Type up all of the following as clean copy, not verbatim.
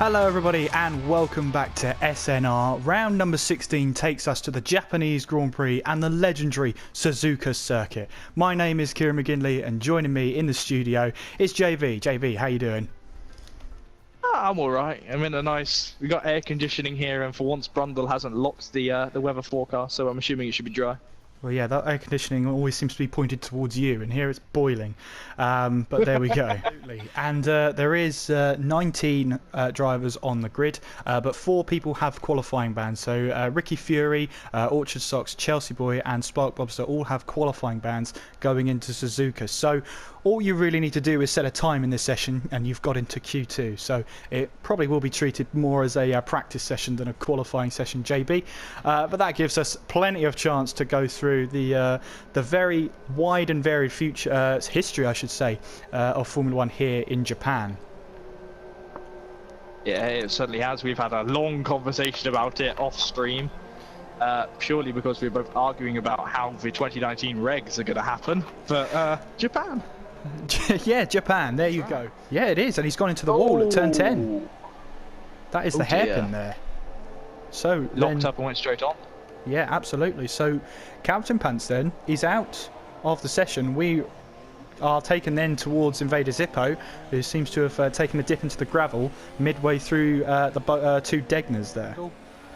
Hello everybody and welcome back to SNR. Round number 16 takes us to the Japanese Grand Prix and the legendary Suzuka circuit. My name is Kieran McGinley and joining me in the studio is JV. JV, how you doing? I'm alright. I'm in a nice... We got air conditioning here, and for once Brundle hasn't locked the weather forecast, so I'm assuming it should be dry. Well, yeah, that air conditioning always seems to be pointed towards you, and here it's boiling. But there we go. And there is 19 drivers on the grid, but 4 people have qualifying bans. So Ricky Fury, Orchard Sox, Chelsea Boy, and Spark Bobster all have qualifying bans going into Suzuka. So all you really need to do is set a time in this session, and you've got into Q2. So it probably will be treated more as a practice session than a qualifying session, JB. But that gives us plenty of chance to go through the very wide and varied future history, I should say, of Formula One here in Japan. Yeah, it certainly has. We've had a long conversation about it off stream, purely because we're both arguing about how the 2019 regs are going to happen. But Japan. Yeah, Japan. There you go. Yeah, it is, and he's gone into the wall at turn 10. That is the hairpin there. So locked up and went straight on. Yeah, absolutely. So Captain Pants then is out of the session. We are taken then towards Invader Zippo, who seems to have taken a dip into the gravel midway through the 2 Degners there.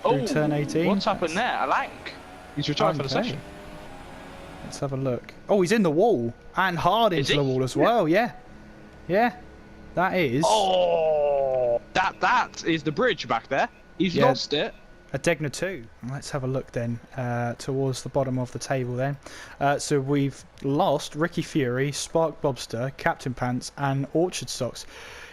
Through turn 18. What's happened there? Alank. He's retired for the session. Let's have a look. Oh, he's in the wall and hard into the wall as well. Yeah, yeah, that is. Oh, that is the bridge back there. He's lost it. A Degner 2. Let's have a look then towards the bottom of the table then. So we've lost Ricky Fury, Spark Bobster, Captain Pants and Orchard Sox.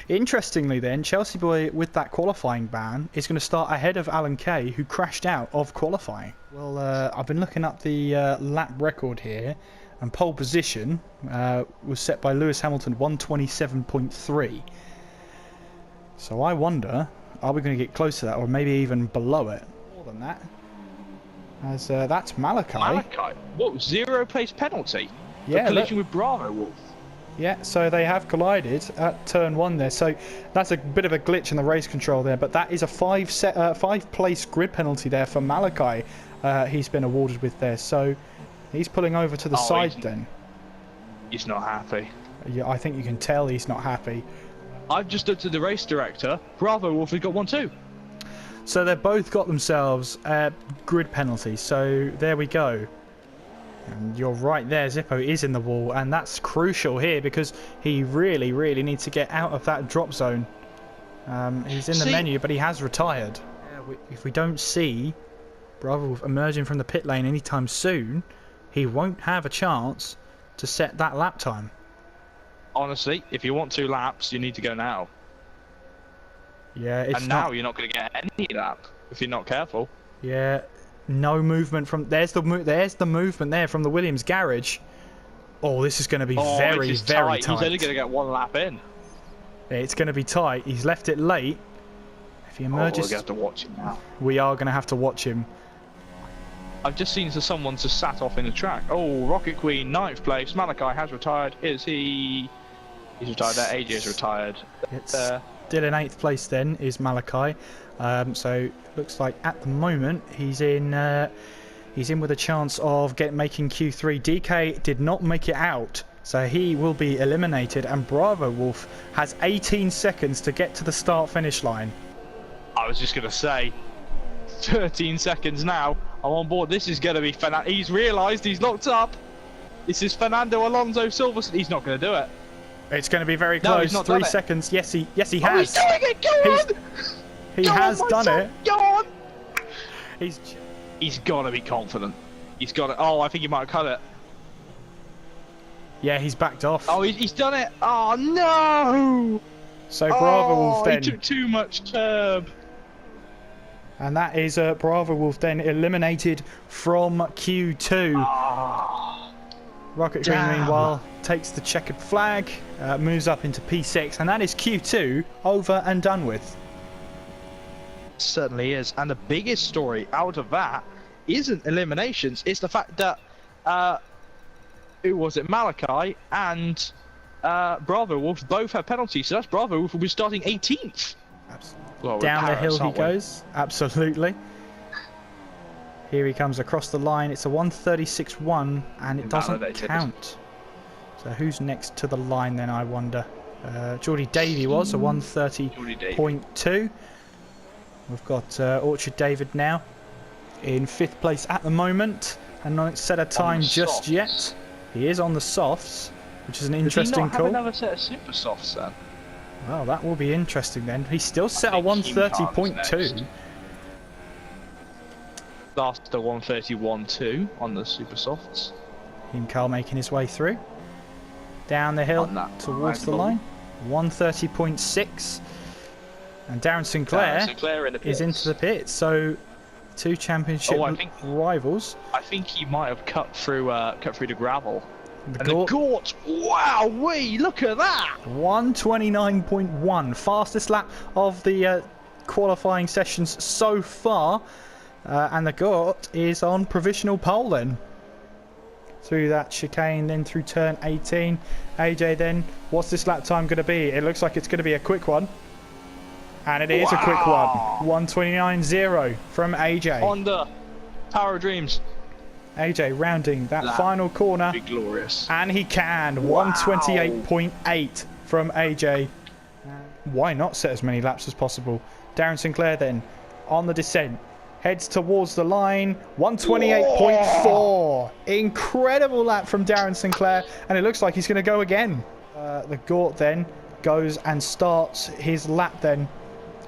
Interestingly then, Chelsea Boy with that qualifying ban is going to start ahead of Alan Kay, who crashed out of qualifying. Well, I've been looking up the lap record here, and pole position was set by Lewis Hamilton 127.3. So I wonder, are we going to get close to that, or maybe even below it? More than that. As that's Malachi. Malachi? What, 0 place penalty? Yeah, for collision with Bravo Wolf. Yeah, so they have collided at turn 1 there. So that's a bit of a glitch in the race control there, but that is a 5-place grid penalty there for Malachi. He's been awarded with there. So he's pulling over to the side then. He's not happy. Yeah, I think you can tell he's not happy. I've just looked at the race director. Bravo Wolf has got 1 too. So they've both got themselves grid penalties. So there we go. And you're right there, Zippo is in the wall, and that's crucial here because he really, really needs to get out of that drop zone. He's in the menu, but he has retired. If we don't see Bravo emerging from the pit lane anytime soon, he won't have a chance to set that lap time. Honestly, if you want 2 laps, you need to go now. Yeah, it's and now you're not going to get any lap if you're not careful. Yeah. No movement from... There's the movement there from the Williams garage. Oh, this is going to be very, very tight. He's only going to get 1 lap in. It's going to be tight. He's left it late. If he emerges... we're going to have to watch him now. We are going to have to watch him. I've just seen someone just sat off in the track. Oh, Rocket Queen, 9th place. Malachi has retired. Is he... He's retired there. AJ is retired. It's still in 8th place then, is Malachi. So looks like at the moment he's in with a chance of making Q3. DK did not make it out, so he will be eliminated, and Bravo Wolf has 18 seconds to get to the start finish line. I was just gonna say 13 seconds now. I'm on board. This is gonna be Fernando. He's realised he's locked up. This is Fernando Alonso Silverstone. He's not gonna do it. It's going to be very close. 3 seconds. Yes, he has. He's doing it. Go on. He has done it. Go on. He's got to be confident. He's got it. Oh, I think he might have cut it. Yeah, he's backed off. Oh, he's done it. Oh, no. So Bravo Wolf then... he took too much turb. And that is Bravo Wolf then eliminated from Q2. Rocket Green, meanwhile, takes the checkered flag, moves up into P6, and that is Q2 over and done with. Certainly is, and the biggest story out of that isn't eliminations, it's the fact that who was it, Malachi and Bravo Wolf both have penalties, so that's Bravo Wolf will be starting 18th. Absolutely. Well, we're Down the Paris, hill he aren't we? goes. Absolutely. Here he comes across the line. It's a 1:36.1 and it doesn't Invalidated. count. So who's next to the line then, I wonder? Geordie Davey was a 1:30.2. We've got Orchard David now in 5th place at the moment and not set a time just softs. yet. He is on the softs, which is an Does he interesting not have call. another set of super softs then? Well, that will be interesting then. He's still set a think Team Carl's 1:30.2. next. Last a 1:31.2 on the super softs. Him Carl making his way through. Down the hill On that towards the right line. 1:30.6. And Darren Sinclair, in the is into the pits. So 2 championship rivals. I think he might have cut through the gravel. The And Gort, the Gort, wow, wee, look at that! 1:29.1. Fastest lap of the qualifying sessions so far. And the Gort is on provisional pole then. Through that chicane, then through turn 18. AJ then, what's this lap time going to be? It looks like it's going to be a quick one. And it is a quick one. 1:29.0 from AJ. Honda, Power of Dreams. AJ rounding that final corner. Be glorious. And he can. 1:28.8 from AJ. Why not set as many laps as possible? Darren Sinclair then on the descent. Heads towards the line. 1:28.4. Incredible lap from Darren Sinclair. And it looks like he's going to go again. The Gort then goes and starts his lap then.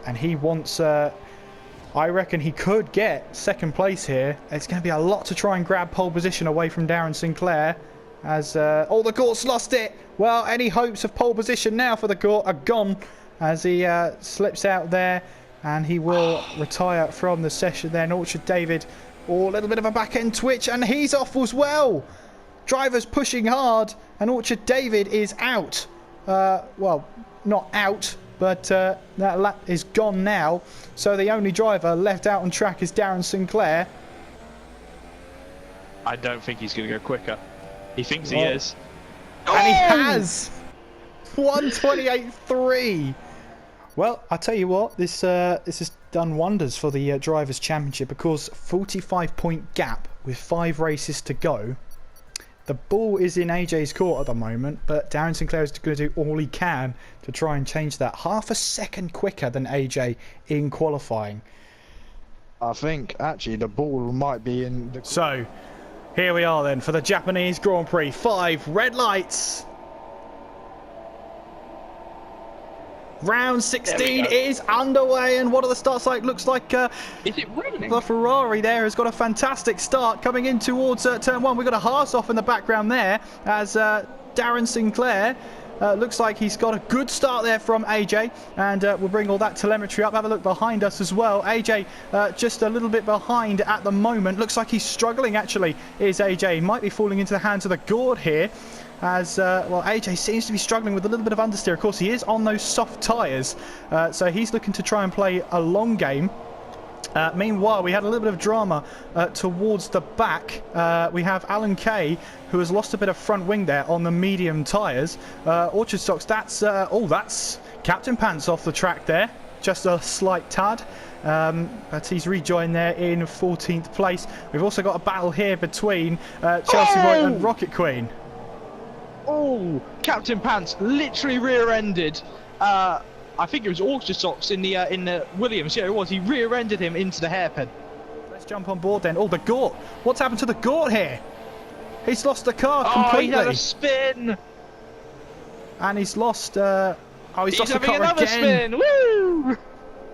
And he wants... I reckon he could get 2nd place here. It's going to be a lot to try and grab pole position away from Darren Sinclair. As the Gort's lost it. Well, any hopes of pole position now for the Gort are gone. As he slips out there. And he will retire from the session then. Orchard David, a little bit of a back end twitch. And he's off as well. Drivers pushing hard. And Orchard David is out. Well, not out. But that lap is gone now. So the only driver left out on track is Darren Sinclair. I don't think he's going to go quicker. He thinks he is. And he has! 1:28.3. Well, I tell you what, this has done wonders for the Drivers' Championship because 45-point gap with 5 races to go. The ball is in AJ's court at the moment, but Darren Sinclair is going to do all he can to try and change that. Half a second quicker than AJ in qualifying. I think actually the ball might be in the... So, here we are then for the Japanese Grand Prix. 5 red lights. Round 16 is underway, and what are the starts like? Looks like Is it raining? the Ferrari there has got a fantastic start coming in towards turn 1. We've got a Haas off in the background there as Darren Sinclair looks like he's got a good start there from AJ, and we'll bring all that telemetry up. Have a look behind us as well. AJ just a little bit behind at the moment. Looks like he's struggling actually, is AJ. He might be falling into the hands of the Gord here. As well, AJ seems to be struggling with a little bit of understeer. Of course, he is on those soft tyres, so he's looking to try and play a long game. Meanwhile, we had a little bit of drama towards the back. We have Alan Kay, who has lost a bit of front wing there on the medium tyres. Orchard Stocks, that's Captain Pants off the track there. Just a slight tad. But he's rejoined there in 14th place. We've also got a battle here between Chelsea Boy and Rocket Queen. Oh, Captain Pants literally rear-ended. I think it was Orchard Stocks in the Williams. Yeah, it was. He rear-ended him into the hairpin. Let's jump on board then. Oh, the Gort. What's happened to the Gort here? He's lost the car completely. Oh, he had a spin. And he's lost. He's lost the having car another again. spin. Woo!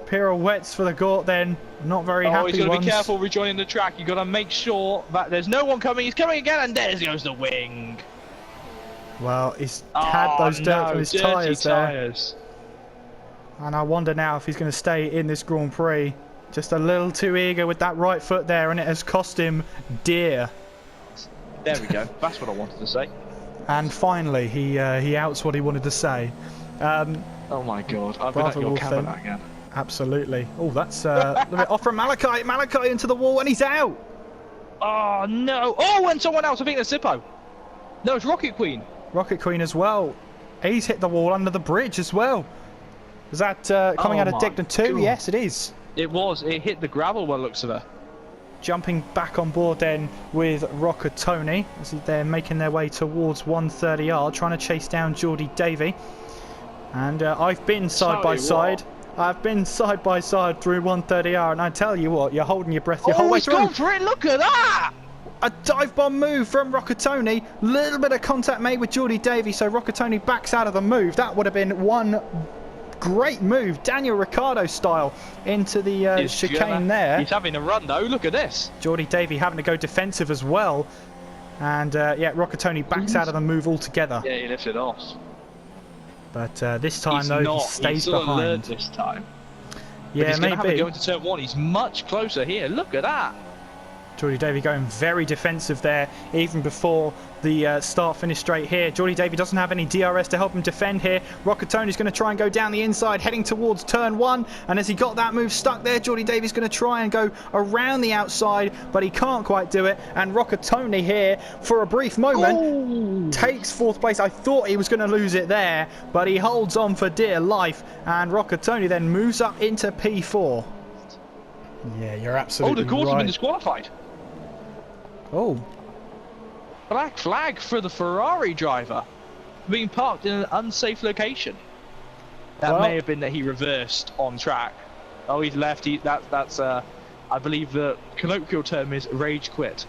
Pirouettes for the Gort then. Not very happy He's got to ones. be careful rejoining the track. You've got to make sure that there's no one coming. He's coming again, and there goes the wing. Well, he's had those dirt on his tyres there. And I wonder now if he's going to stay in this Grand Prix. Just a little too eager with that right foot there, and it has cost him dear. There we go. That's what I wanted to say. And finally, he outs what he wanted to say. Oh my god, I've been at your cabin again. Absolutely. Oh, that's a little bit off from Malachi. Malachi into the wall, and he's out. Oh no! Oh, and someone else. I think it's Zippo. No, it's Rocket Queen. Rocket Queen as well. He's hit the wall under the bridge as well. Was that coming out of Dignan 2? God. Yes, it is. It was. It hit the gravel by the looks of it. Jumping back on board then with Rockatoni as they're making their way towards 130R, trying to chase down Geordie Davey. And I've been side by side. I've been side by side through 130R, and I tell you what, you're holding your breath your whole way he's through. gone for it. Look at that! A dive bomb move from Rockatoni. Little bit of contact made with Geordie Davey, so Rockatoni backs out of the move. That would have been one great move, Daniel Ricciardo style, into the chicane there. He's having a run though. Look at this. Geordie Davey having to go defensive as well, and yeah, Rockatoni backs out of the move altogether. Yeah, he lifts it off. But this time though, he stays behind. This time. Yeah, he's maybe. Have to go into turn 1. He's much closer here. Look at that. Geordie Davey going very defensive there, even before the start-finish straight here. Geordie Davey doesn't have any DRS to help him defend here. Rockatoni's going to try and go down the inside, heading towards turn 1. And as he got that move stuck there, Geordie Davey's going to try and go around the outside, but he can't quite do it. And Rockatoni here, for a brief moment, takes 4th place. I thought he was going to lose it there, but he holds on for dear life. And Rockatoni then moves up into P4. Yeah, you're absolutely the cars have right. been disqualified. Oh. Black flag for the Ferrari driver being parked in an unsafe location. That may have been that he reversed on track. Oh, he's left. That's I believe the colloquial term is rage quit.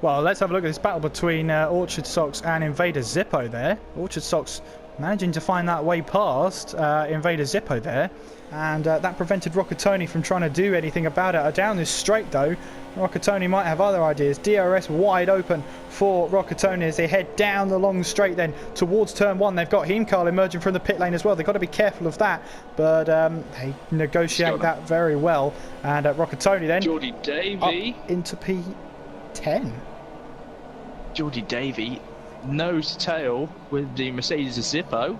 Well, let's have a look at this battle between Orchard Sox and Invader Zippo there. Orchard Sox managing to find that way past Invader Zippo there. And that prevented Rockatoni from trying to do anything about it. Down this straight though, Rockatoni might have other ideas. DRS wide open for Rockatoni as they head down the long straight then towards turn 1. They've got Heimkarl emerging from the pit lane as well. They've got to be careful of that, but they negotiate that very well. And Rockatoni then Geordie Davey up into P10. Geordie Davey nose to tail with the Mercedes Zippo.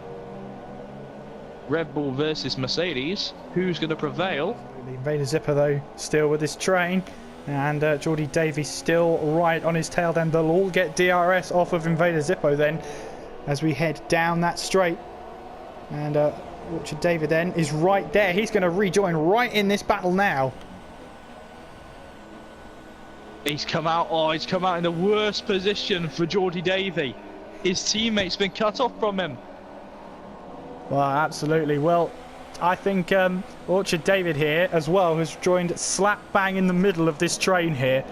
Red Bull versus Mercedes. Who's going to prevail? The Invader Zippo though still with this train, and Geordie Davey still right on his tail. Then they'll all get DRS off of Invader Zippo then as we head down that straight. And Orchard Davey then is right there. He's going to rejoin right in this battle now. He's come out. Oh, he's come out in the worst position for Geordie Davey. His teammate's been cut off from him. Well, absolutely. Well, I think Orchard David here as well has joined slap bang in the middle of this train here.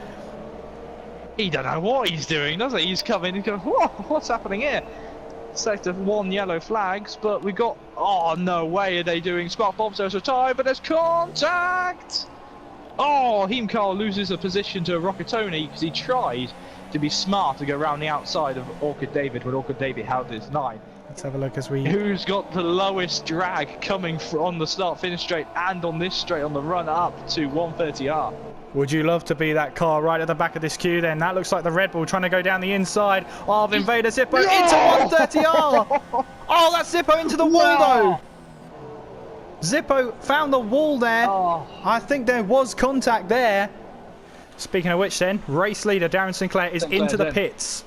He don't know what he's doing, does he? He's coming and going, whoa, what's happening here? Sector 1 yellow flags, but we got, oh, no way are they doing spark bombs. There's a tie, but there's contact. Oh, Heimkarl loses a position to Rockatoni because he tried to be smart to go around the outside of Orchard David when Orchard David held his 9. Let's have a look as we... Who's got the lowest drag coming on the start-finish straight and on this straight on the run up to 130R? Would you love to be that car right at the back of this queue then? That looks like the Red Bull trying to go down the inside of Invader Zippo into 130R! Oh, that's Zippo into the wall though! Zippo found the wall there. I think there was contact there. Speaking of which then, race leader Darren Sinclair is into the pits.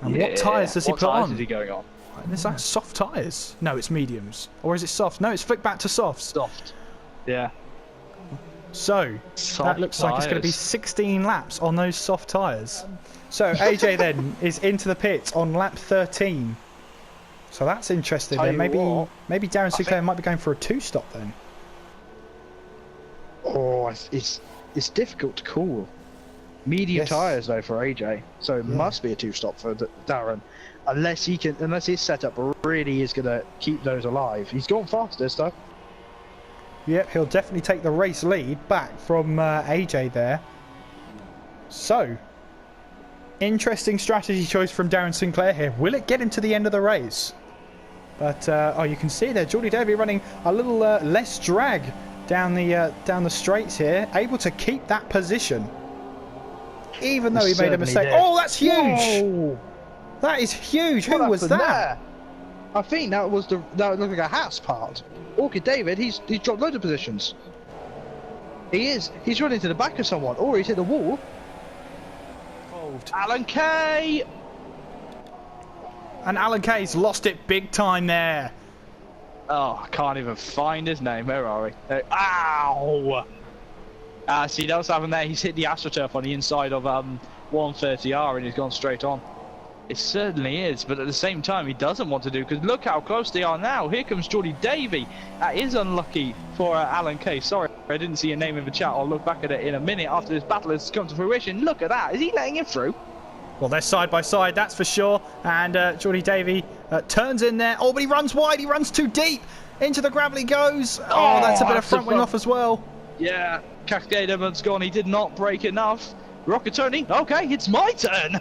And what tyres does he put on? What tyres is he going on? Is that soft tyres? No, it's mediums. Or is it soft? No, it's flicked back to softs. Soft. Yeah. So, that looks like it's going to be 16 laps on those soft tyres. So, AJ then is into the pits on lap 13. So that's interesting then. Maybe Darren Sinclair might be going for a 2-stop then. Oh, it's difficult to call. Medium tyres though for AJ, so it must be a 2-stop for Darren. Unless his setup really is going to keep those alive. He's gone fastest though. Yep, he'll definitely take the race lead back from AJ there. So, interesting strategy choice from Darren Sinclair here. Will it get him to the end of the race? But, oh, you can see there, Geordie Davey running a little less drag down the straights here. Able to keep that position. Even though he made a mistake. Oh, that's huge! Whoa. That is huge. Who was that? There? I think that looked like a Haas part. Orchid David, he's dropped loads of positions. He's running to the back of someone, or he's hit the wall. Alan Kay! And Alan Kay's lost it big time there. Oh, I can't even find his name. Where are we? Ow! See, that's happened there. He's hit the AstroTurf on the inside of 130R and he's gone straight on. It certainly is, but at the same time, he doesn't want to do, because look how close they are now. Here comes Jordy Davey. That is unlucky for Alan K. Sorry, I didn't see your name in the chat. I'll look back at it in a minute after this battle has come to fruition. Look at that. Is he letting him through? Well, they're side by side, that's for sure. And Jordy Davey turns in there. Oh, but he runs wide. He runs too deep. Into the gravel he goes. Oh, that's a bit of front wing off as well. Yeah, Cascade Edmonds gone. He did not break enough. Rocket Tony. Okay, it's my turn.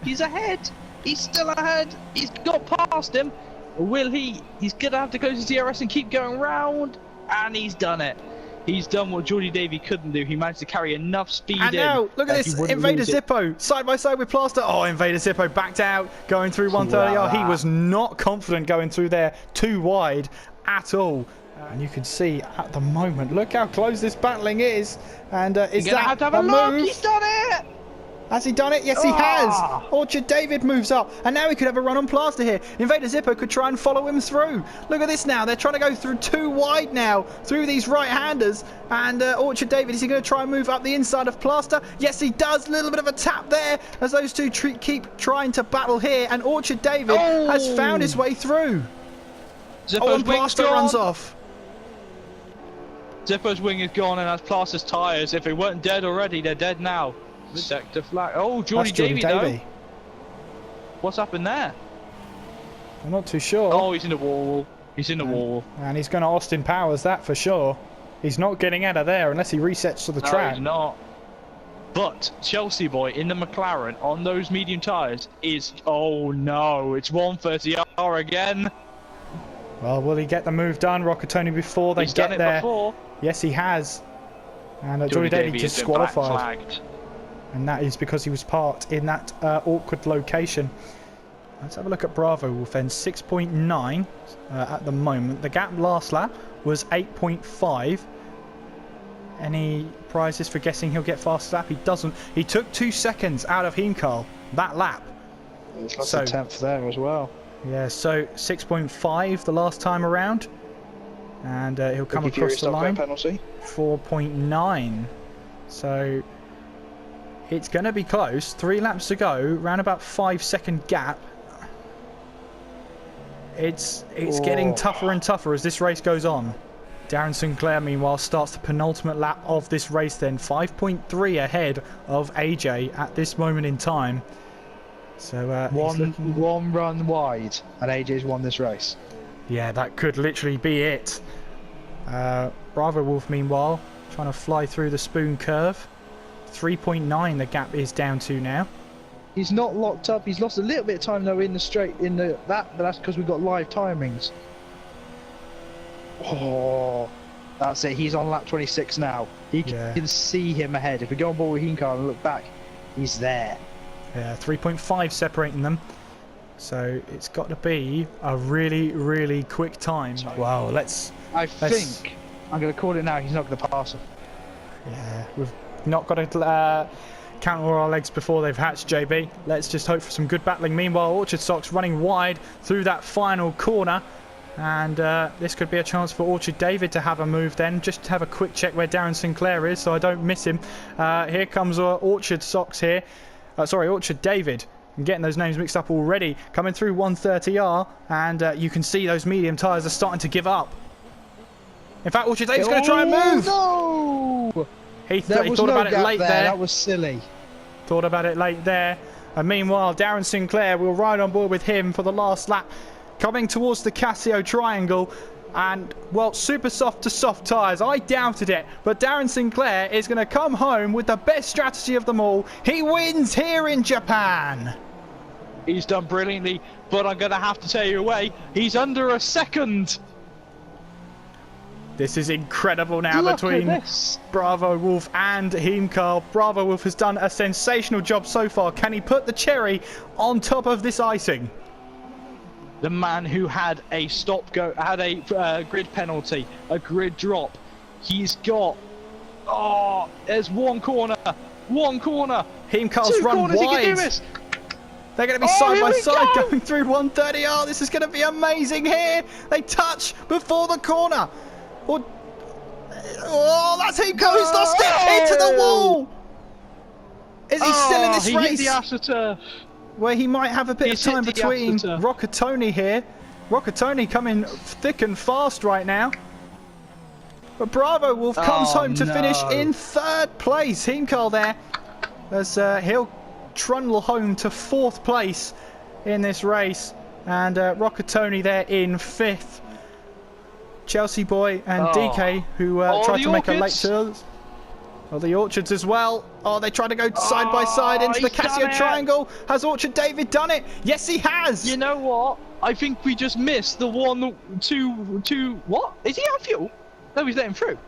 He's ahead. He's still ahead. He's got past him. Will he? He's going to have to go to DRS and keep going round. And he's done it. He's done what Jordy Davey couldn't do. He managed to carry enough speed and in. now, look at this. Invader Zippo, side by side with Plaster. Oh, Invader Zippo backed out, going through 130R. He was not confident going through there too wide at all. And you can see at the moment, look how close this battling is. And is that have a move? look. He's done it. Has he done it? Yes, he has. Orchard David moves up. And now he could have a run on Plaster here. Invader Zippo could try and follow him through. Look at this now. They're trying to go through too wide now through these right-handers. And Orchard David, is he going to try and move up the inside of Plaster? Yes, he does. A little bit of a tap there as those two keep trying to battle here. And Orchard David has found his way through. Zippo's and Plaster runs off. Zippo's wing is gone, and as Plaster's tyres, if they weren't dead already, they're dead now. Sector flag. Oh, Jordy Davey though. What's happened there? I'm not too sure. Oh, he's in the wall. He's in the wall. And he's going to Austin Powers that for sure. He's not getting out of there unless he resets to the track. No, he's not. But Chelsea boy in the McLaren on those medium tyres is... Oh no, it's 130R again. Well, will he get the move done, Rocketoni, before they get there? Before. Yes, he has. And Jordy Davey just disqualified. And that is because he was parked in that awkward location. Let's have a look at Bravo Wolf then. 6.9 at the moment. The gap last lap was 8.5. Any prizes for guessing he'll get fast lap? He doesn't. He took 2 seconds out of Heemkarl that lap. He's lost a 10th there as well. Yeah, so 6.5 the last time around. And he'll come across the line. 4.9. So... it's going to be close. 3 laps to go. Round about 5-second gap. It's getting tougher and tougher as this race goes on. Darren Sinclair, meanwhile, starts the penultimate lap of this race then. 5.3 ahead of AJ at this moment in time. So one run wide and AJ's won this race. Yeah, that could literally be it. Bravo Wolf, meanwhile, trying to fly through the spoon curve. 3.9 the gap is down to now. He's not locked up. He's lost a little bit of time though in the straight but that's because we've got live timings. Oh, that's it. He's on lap 26 now. He can see him ahead. If we go on board with Heemkarl and look back, he's there. Yeah, 3.5 separating them. So it's got to be a really, really quick time. Wow, I think I'm going to call it now. He's not going to pass him. Yeah, we've not got to count all our legs before they've hatched, JB. Let's just hope for some good battling. Meanwhile, Orchard Sox running wide through that final corner. And this could be a chance for Orchard David to have a move then. Just to have a quick check where Darren Sinclair is so I don't miss him. Here comes Orchard Sox here. Sorry, Orchard David. I'm getting those names mixed up already. Coming through 130R. And you can see those medium tyres are starting to give up. In fact, Orchard David's going to try and move. No! He thought about it late there. That was silly. Thought about it late there. And meanwhile, Darren Sinclair will ride on board with him for the last lap. Coming towards the Casio triangle. And, well, super soft to soft tyres. I doubted it. But Darren Sinclair is going to come home with the best strategy of them all. He wins here in Japan. He's done brilliantly. But I'm going to have to tell you away. He's under a second. This is incredible now between Bravo Wolf and Heemkarl. Bravo Wolf has done a sensational job so far. Can he put the cherry on top of this icing? The man who had a had a grid penalty, a grid drop. He's got... Oh, there's one corner. One corner. Heemkarl's run wide. He can do this. They're going to be Oh, side here by we side go! going through 130. Oh, this is going to be amazing here. They touch before the corner. Oh, that's him. He's lost it into the wall. Is he still in this he race? hit the AstroTurf. Where he might have a bit He's of time hit the between AstroTurf. Rockatoni here. Rockatoni coming thick and fast right now. But Bravo Wolf comes home to finish in 3rd place. Heimkarl there as he'll trundle home to 4th place in this race. And Rockatoni there in 5th. Chelsea Boy and DK who tried to make a late turn. Oh, the Orchards as well. Oh, they try to go side by side into the Casio Triangle. Has Orchard David done it? Yes, he has. You know what? I think we just missed the 1, 2. What? Is he out of fuel? No, he's letting through.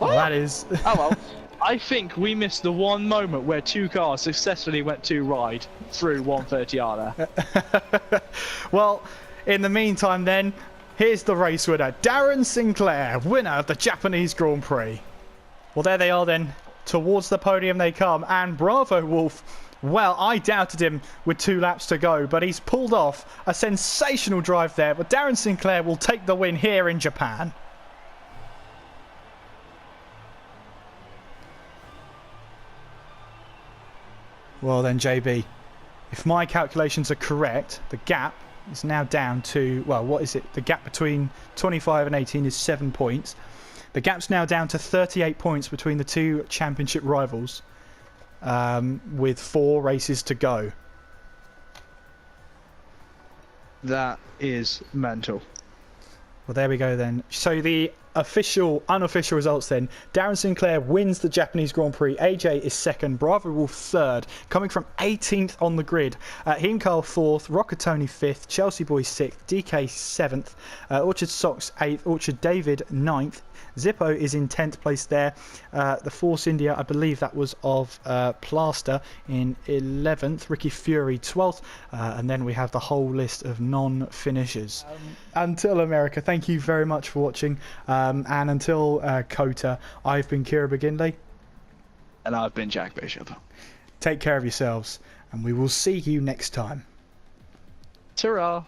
Well, that is. Oh well. I think we missed the one moment where 2 cars successfully went 2 wide through 130R there. Well, in the meantime then, here's the race winner, Darren Sinclair, winner of the Japanese Grand Prix. Well, there they are then. Towards the podium they come, and Bravo Wolf, well, I doubted him with 2 laps to go, but he's pulled off a sensational drive there. But Darren Sinclair will take the win here in Japan. Well then, JB, if my calculations are correct, the gap is now down to, well, what is it? The gap between 25 and 18 is 7 points. The gap's now down to 38 points between the 2 championship rivals, with 4 races to go. That is mental. Well, there we go then. So the unofficial results then. Darren Sinclair wins the Japanese Grand Prix. AJ is 2nd. Bravo Wolf 3rd. Coming from 18th on the grid. Heimkarl 4th. Rockatoni 5th. Chelsea Boy 6th. DK 7th. Orchard Sox 8th. Orchard David 9th. Zippo is in 10th place there. The Force India, I believe that was of Plaster, in 11th. Ricky Fury 12th. And then we have the whole list of non-finishers. Until America, thank you very much for watching. And until Kota, I've been Kira Begindley. And I've been Jack Bishop. Take care of yourselves, and we will see you next time. Ta-ra!